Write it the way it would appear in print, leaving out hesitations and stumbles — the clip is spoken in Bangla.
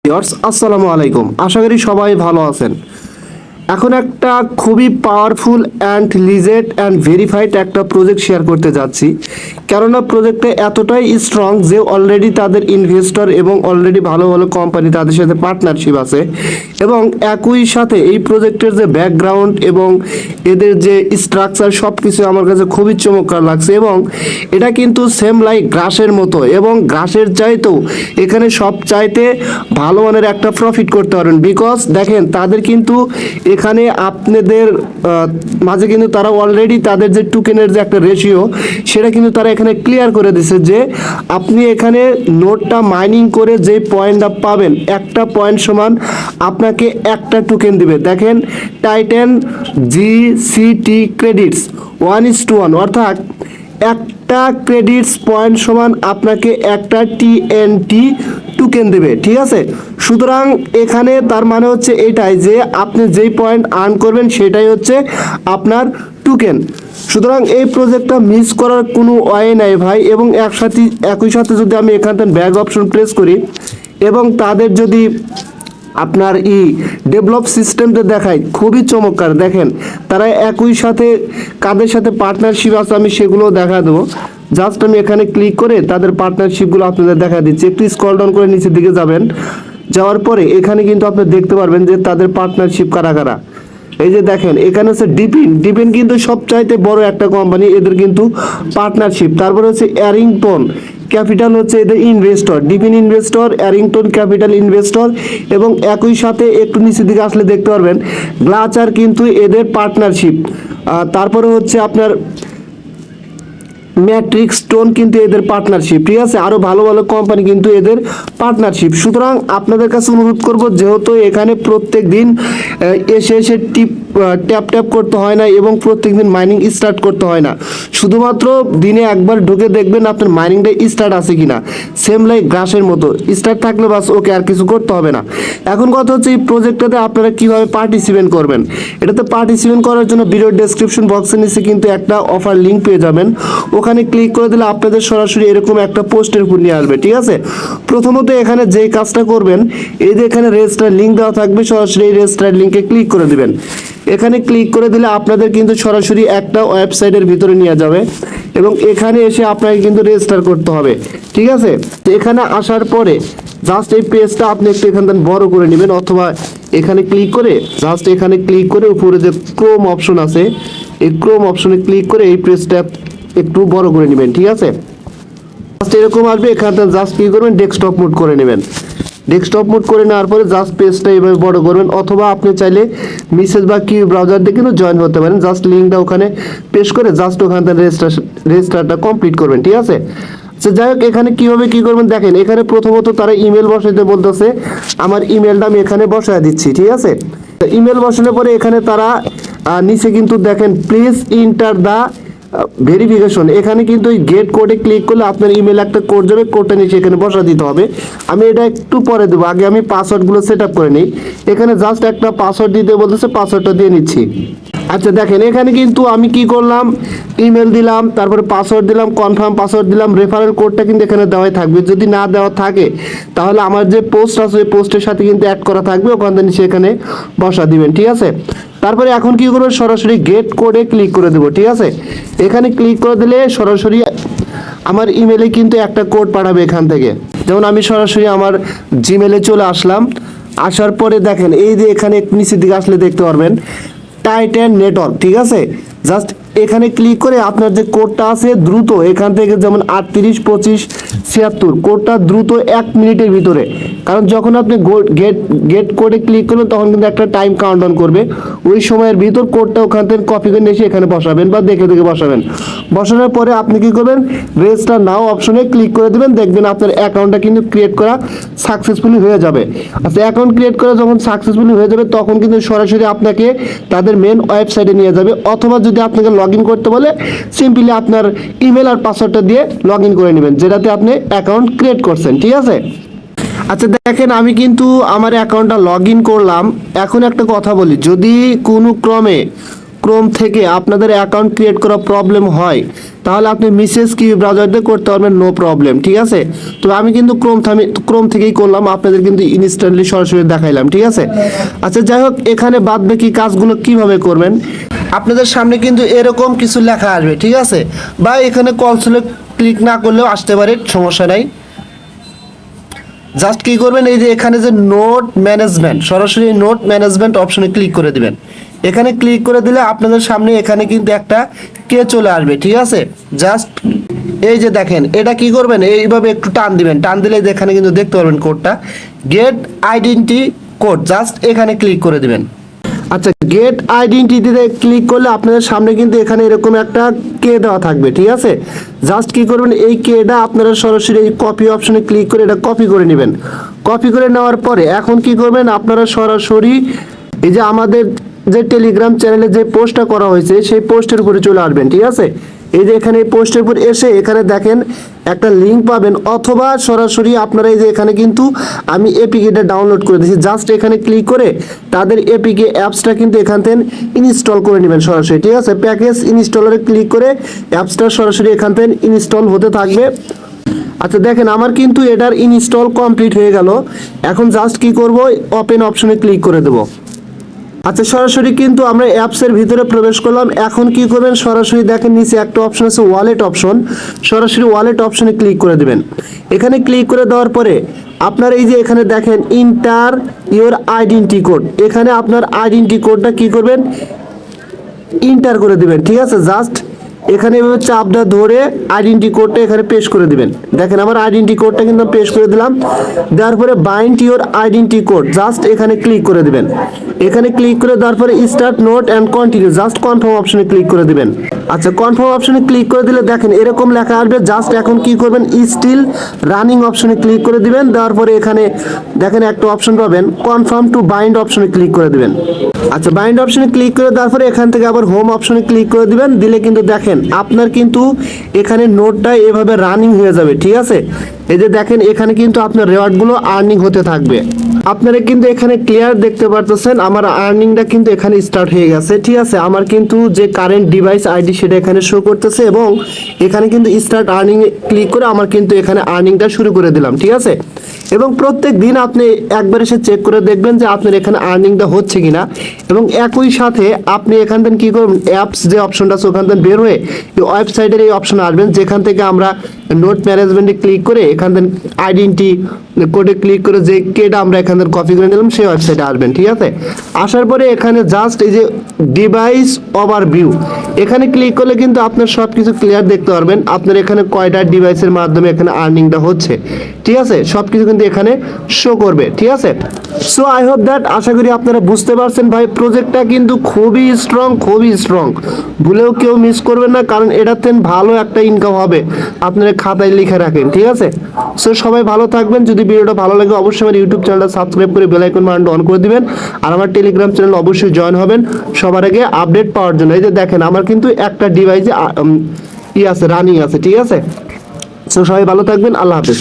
ভিউয়ার্স আসসালামু আলাইকুম, আশা করি সবাই ভালো আছেন। এখন একটা খুবই পাওয়ারফুল অ্যান্ড লিজেড অ্যান্ড ভেরিফাইড একটা প্রজেক্ট শেয়ার করতে যাচ্ছি। কেননা প্রজেক্টটা এতটাই স্ট্রং যে অলরেডি তাদের ইনভেস্টর এবং অলরেডি ভালো ভালো কোম্পানি তাদের সাথে পার্টনারশিপ আছে, এবং একই সাথে এই প্রজেক্টের যে ব্যাকগ্রাউন্ড এবং এদের যে স্ট্রাকচার সব কিছু আমার কাছে খুবই চমৎকার লাগছে। এবং এটা কিন্তু সেম লাইক ঘাসের মতো, এবং ঘাসের চাইতেও এখানে সব চাইতে ভালো মানের একটা প্রফিট করতে পারবেন। বিকজ দেখেন তাদের কিন্তু এখানে আপনাদের মাঝে কিন্তু তারা অলরেডি তাদের যে টোকেনের যে একটা রেশিও সেটা কিন্তু তারা এখানে ক্লিয়ার করে দিছে যে আপনি এখানে নোটটা মাইনিং করে যে পয়েন্টটা পাবেন, একটা পয়েন্ট সমান আপনাকে একটা টোকেন দিবে। দেখেন টাইটান জিসিটি ক্রেডিটস 1:1, অর্থাৎ একটা ক্রেডিটস পয়েন্ট সমান আপনাকে একটা টিএনটি টোকেন দেবে, ঠিক আছে। সুতরাং এখানে তার মানে হচ্ছে এটাই যে আপনি যেই পয়েন্ট আর্ন করবেন সেটাই হচ্ছে আপনার টোকেন। সুতরাং এই প্রজেক্টটা মিস করার কোনো ওয়ে নাই ভাই। এবং একই সাথে যদি আমি এখান থেকে ব্যাক অপশন প্রেস করি এবং তাদের যদি আপনার ডেভেলপ সিস্টেমটা দেখায়, খুবই চমৎকার। দেখেন তারা একই সাথে কাদের সাথে পার্টনারশিপ আছে আমি সেগুলো দেখা দেবো। জাস্ট আমি এখানে ক্লিক করে তাদের পার্টনারশিপগুলো আপনাদের দেখা দিচ্ছি। একটু স্ক্রল ডাউন করে নিচের দিকে যাবেন, যাওয়ার পরে এখানে কিন্তু আপনি দেখতে পারবেন যে তাদের পার্টনারশিপ কারা কারা। এই যে দেখেন এখানে হচ্ছে ডিপিন কিন্তু সবচাইতে বড় একটা কোম্পানি, এদের কিন্তু পার্টনারশিপ। তারপরে হচ্ছে অ্যারিংটন ক্যাপিটাল হচ্ছে এদের ইনভেস্টর, ডিপিন ইনভেস্টর, অ্যারিংটন ক্যাপিটাল ইনভেস্টর। এবং একই সাথে একটু নিচের দিকে আসলে দেখতে পারবেন গ্লাচার কিন্তু এদের পার্টনারশিপ। তারপরে হচ্ছে আপনার ম্যাট্রিক্স স্টোন কিন্তু এদের পার্টনারশিপ, ঠিক আছে। আরও ভালো ভালো কোম্পানি কিন্তু এদের পার্টনারশিপ। সুতরাং আপনাদের কাছে অনুরোধ করব, যেহেতু এখানে প্রত্যেক দিন এসে এসে ট্যাপ করতে হয় না এবং প্রত্যেক দিন মাইনিং স্টার্ট করতে হয় না, শুধুমাত্র দিনে একবার ঢুকে দেখবেন আপনার মাইনিংটা স্টার্ট আছে কিনা। সেম লাইক ঘাসের মতো স্টার্ট থাকলে বাস ওকে, আর কিছু করতে হবে না। এখন কথা হচ্ছে এই প্রজেক্টটাতে আপনারা কিভাবে পার্টিসিপেট করবেন। এটাতে পার্টিসিপেট করার জন্য ভিডিও ডেসক্রিপশন বক্সের নিচে কিন্তু একটা অফার লিঙ্ক পেয়ে যাবেন। ওখানে ক্লিক করে দিলে আপনাদের সরাসরি এরকম একটা পোস্টের উপর নিয়ে আসবে, ঠিক আছে। প্রথমত এখানে যে কাজটা করবেন, এই যে এখানে রেজিস্টার লিঙ্ক দেওয়া থাকবে, সরাসরি এই রেজিস্টার লিঙ্কে ক্লিক করে দিবেন। এখানে ক্লিক করে দিলে আপনাদের কিন্তু সরাসরি একটা ওয়েবসাইটের ভিতরে নিয়ে যাবে, এবং এখানে এসে আপনাকে কিন্তু রেজিস্টার করতে হবে, ঠিক আছে। এখানে আসার পরে জাস্ট এই পেজটা আপনি একটু এখান থেকে বড় করে নেবেন, অথবা এখানে ক্লিক করে জাস্ট এখানে ক্লিক করে উপরে যে ক্রোম অপশন আছে এই ক্রোম অপশনে ক্লিক করে এই পেজটা একটু বড় করে নেবেন, ঠিক আছে। জাস্ট এরকম আসবে, এখান থেকে জাস্ট কি করবেন ডেস্কটপ মোড করে নেবেন। ডেস্কটপ মোড করে নেওয়ার পরে জাস্ট পেজটা এইভাবে বড় করবেন, অথবা আপনি চাইলে মেসেজ বা কি ব্রাউজার দিয়ে কিন্তু জয়েন হতে পারেন। জাস্ট লিঙ্কটা ওখানে পেস্ট করে জাস্ট ওখান থেকে রেজিস্টারটা কমপ্লিট করবেন, ঠিক আছে। আচ্ছা যাই হোক, এখানে কীভাবে কী করবেন দেখেন। এখানে প্রথমত তারা ইমেল বসাইতে বলতেছে, আমার ইমেলটা আমি এখানে বসায় দিচ্ছি, ঠিক আছে। ইমেল বসানোর পরে এখানে তারা নিচে কিন্তু দেখেন প্লিজ ইন্টার দ্য ভেরিফিকেশন, এখানে কিন্তু ওই গেট কোডে ক্লিক করলে আপনার ইমেল একটা কোড যাবে, কোডটা নিচে এখানে বসা দিতে হবে। আমি এটা একটু পরে দেবো, আগে আমি পাসওয়ার্ডগুলো সেট আপ করে নিই। এখানে জাস্ট একটা পাসওয়ার্ড দিতে বলতেছে, পাসওয়ার্ডটা দিয়ে নিচ্ছি। আচ্ছা দেখেন এখানে কিন্তু আমি কি করলাম, ইমেল দিলাম, তারপরে পাসওয়ার্ড দিলাম, কনফার্ম পাসওয়ার্ড দিলাম। রেফারেল কোডটা কিন্তু এখানে দেওয়াই থাকবে, যদি না দেওয়া থাকে তাহলে আমার যে পোস্ট আছে ওই পোস্টের সাথে কিন্তু অ্যাড করা থাকবে, ওখান থেকে নিচে এখানে বসা দিবেন, ঠিক আছে। তারপরে এখন কি করবো, সরাসরি গেট কোডে ক্লিক করে দেবো, ঠিক আছে। এখানে ক্লিক করে দিলে সরাসরি আমার ইমেলে কিন্তু একটা কোড পাঠাবে এখান থেকে। যেমন আমি সরাসরি আমার জিমেলে চলে আসলাম, আসার পরে দেখেন এই যে এখানে একটু নিচের দিকে আসলে দেখতে পারবেন টাইটান নেটওয়ার্ক, ঠিক আছে। জাস্ট এখানে ক্লিক করে আপনার যে কোডটা আছে দ্রুত এখান থেকে, যেমন 382576 কোডটা দ্রুত 1 মিনিটের ভিতরে, কারণ যখন আপনি গেট কোডে ক্লিক করবেন তখন কিন্তু একটা টাইম কাউন্টডাউন করবে, ওই সময়ের ভিতর কোডটা ওখান থেকে কপি করে এসে এখানে বসাবেন বা দেখে দেখে বসাবেন। বসানোর পরে আপনি কি করবেন, রেজিস্টার নাও অপশনে ক্লিক করে দেবেন, দেখবেন আপনার অ্যাকাউন্টটা কিন্তু ক্রিয়েট করা সাকসেসফুলি হয়ে যাবে। আচ্ছা অ্যাকাউন্ট ক্রিয়েট করা যখন সাকসেসফুলি হয়ে যাবে তখন কিন্তু সরাসরি আপনাকে তাদের মেন ওয়েবসাইটে নিয়ে যাবে, অথবা যদি আপনাকে লগ ইন করতে বলে সিম্পলি আপনার ইমেল আর পাসওয়ার্ডটা দিয়ে লগ ইন করে নেবেন, যেটাতে আপনি অ্যাকাউন্ট ক্রিয়েট করছেন, ঠিক আছে। আচ্ছা দেখেন আমি কিন্তু আমার অ্যাকাউন্টটা লগ ইন করলাম। এখন একটা কথা বলি, যদি কোনো ক্রমে ক্রোম থেকে আপনাদের অ্যাকাউন্ট ক্রিয়েট করা প্রবলেম হয়, তাহলে আপনি মিসেস কিউ ব্রাউজার দিয়ে করতে পারবেন, নো প্রবলেম, ঠিক আছে। তো আমি কিন্তু ক্রোম থেকেই করলাম, আপনাদের কিন্তু ইনস্ট্যান্টলি সরাসরি দেখাইলাম, ঠিক আছে। আচ্ছা যাই হোক, এখানে বাদ বাকি কাজগুলো কিভাবে করবেন, আপনাদের সামনে কিন্তু এরকম কিছু লেখা আসবে, ঠিক আছে। বা এখানে কনসোলে ক্লিক না করলেও আসতে পারে, সমস্যা নাই। জাস্ট কি করবেন, এই যে এখানে যে নোট ম্যানেজমেন্ট, সরাসরি নোট ম্যানেজমেন্ট অপশনে ক্লিক করে দিবেন। এখানে ক্লিক করে দিলে আপনাদের সামনে এখানে কিন্তু একটা কে চলে আসবে, ঠিক আছে। জাস্ট এই যে দেখেন, এটা কি করবেন, এইভাবে একটু টান দিবেন, টান দিলে এখানে কিন্তু দেখতে পারবেন কোডটা, গেট আইডেন্টি কোড, জাস্ট এখানে ক্লিক করে দিবেন। আচ্ছা, গেট আইডেন্টিটিতে ক্লিক করলে আপনাদের সামনে কিন্তু এখানে এরকম একটা কে দেওয়া থাকবে, ঠিক আছে। জাস্ট কি করবেন, এই কেটা আপনারা সরাসরি এই কপি অপশনে ক্লিক করে এটা কপি করে নেবেন। কপি করে নেওয়ার পরে এখন কি করবেন, আপনারা সরাসরি এই যে আমাদের যে টেলিগ্রাম চ্যানেলে যে পোস্টটা করা হয়েছে সেই পোস্টের উপরে চলে আসবেন, ঠিক আছে। এই যে এখানে এই পোস্টের উপর এসে এখানে দেখেন একটা লিঙ্ক পাবেন, অথবা সরাসরি আপনারা এই যে এখানে কিন্তু আমি এপিকেটা ডাউনলোড করে দিয়েছি, জাস্ট এখানে ক্লিক করে তাদের এপিকে অ্যাপসটা কিন্তু এখান থেকে ইনস্টল করে নেবেন সরাসরি, ঠিক আছে। প্যাকেজ ইনস্টলারে ক্লিক করে অ্যাপসটা সরাসরি এখান থেকে ইনস্টল হতে থাকবে। আচ্ছা দেখেন, আমার কিন্তু এটার ইনস্টল কমপ্লিট হয়ে গেল। এখন জাস্ট কি করব, ওপেন অপশনে ক্লিক করে দেবো। আচ্ছা, সরাসরি কিন্তু আমরা অ্যাপসের ভিতরে প্রবেশ করলাম। এখন কি করবেন, সরাসরি দেখেন নিচে একটা অপশন আছে ওয়ালেট অপশন, সরাসরি ওয়ালেট অপশনে ক্লিক করে দিবেন। এখানে ক্লিক করে দেওয়ার পরে আপনার এই যে এখানে দেখেন ইন্টার ইওর আইডেন্টি কোড, এখানে আপনার আইডেন্টি কোডটা কি করবেন, ইন্টার করে দিবেন, ঠিক আছে। জাস্ট এখানে এভাবে চাপটা ধরে আইডেন্টি কোডটা এখানে পেস্ট করে দিবেন। দেখেন আমার আইডেন্টি কোডটা কিন্তু পেস্ট করে দিলাম। দেওয়ার পরে bind your identity code, just এখানে ক্লিক করে দিবেন। এখানে ক্লিক করে দেওয়ার পরে start note and continue, just confirm অপশনে ক্লিক করে দিবেন। আচ্ছা, কনফার্ম অপশনে ক্লিক করে দিলে দেখেন এরকম লেখা আসবে। জাস্ট এখন কি করবেন, স্টিল রানিং অপশনে ক্লিক করে দিবেন। দেওয়ার পরে এখানে দেখেন একটা অপশন পাবেন, কনফার্ম টু বাইন্ড অপশনে ক্লিক করে দিবেন। আচ্ছা, বাইন্ড অপশনে ক্লিক করে দেওয়ার পরে এখান থেকে আবার হোম অপশনে ক্লিক করে দিবেন। দিলে কিন্তু দেখেন আপনার কিন্তু এখানে নোটটা এভাবে রানিং হয়ে যাবে, ঠিক আছে। এই যে দেখেন এখানে কিন্তু আপনার রেওয়ার্ডগুলো আর্নিং হতে থাকবে। আপনারা কিন্তু এখানে ক্লিয়ার দেখতে পারতেছেন আমার আর্নিংটা কিন্তু এখানে স্টার্ট হয়ে গেছে, ঠিক আছে। আমার কিন্তু যে কারেন্ট ডিভাইস আইডি সেটা এখানে শো করতেছে এবং এখানে কিন্তু স্টার্ট আর্নিং ক্লিক করে আমার কিন্তু এখানে আর্নিংটা শুরু করে দিলাম, ঠিক আছে। এবং প্রত্যেক দিন আপনি একবার এসে চেক করে দেখবেন যে আপনার এখানে আর্নিংটা হচ্ছে কিনা। এবং একই সাথে আপনি এখান থেকে কি করবেন, অ্যাপস যে অপশনটা আছে ওখান থেকে বের হয়ে এই ওয়েবসাইটের এই অপশনে আসবেন, যেখান থেকে আমরা নোট ম্যানেজমেন্টে ক্লিক করে এখান থেকে আইডেন্টি কোডে ক্লিক করে যে কেটা আমরা এখান থেকে কপি করে নিলাম সেই ওয়েবসাইটে আসবেন, ঠিক আছে। আসার পরে এখানে জাস্ট এই যে ডিভাইস ওভারভিউ এখানে ক্লিক করলে কিন্তু আপনার সব কিছু ক্লিয়ার দেখতে পারবেন, আপনার এখানে কয়টা ডিভাইসের মাধ্যমে এখানে আর্নিংটা হচ্ছে, ঠিক আছে। সব কিছু কিন্তু এখানে শো করবে, ঠিক আছে। সো আই হোপ দ্যাট, আশা করি আপনারা বুঝতে পারছেন ভাই, প্রজেক্টটা কিন্তু খুবই স্ট্রং, ভুলেও কেউ মিস করবেন না, কারণ এটাতে ভালো একটা ইনকাম হবে, আপনারা খাতায় লিখে রাখেন, ঠিক আছে। সো সবাই ভালো থাকবেন। যদি ভিডিওটা ভালো লাগে অবশ্যই আমার ইউটিউব চ্যানেলটা সাবস্ক্রাইব করে বেল আইকন বাটনটা অন করে দিবেন, আর আমার টেলিগ্রাম চ্যানেল অবশ্যই জয়েন হবেন সবার আগে আপডেট পাওয়ার জন্য। এই যে দেখেন আমার কিন্তু একটা ডিভাইসে আছে, রানিং আছে, ঠিক আছে। সো সবাই ভালো থাকবেন, আল্লাহ হাফেজ।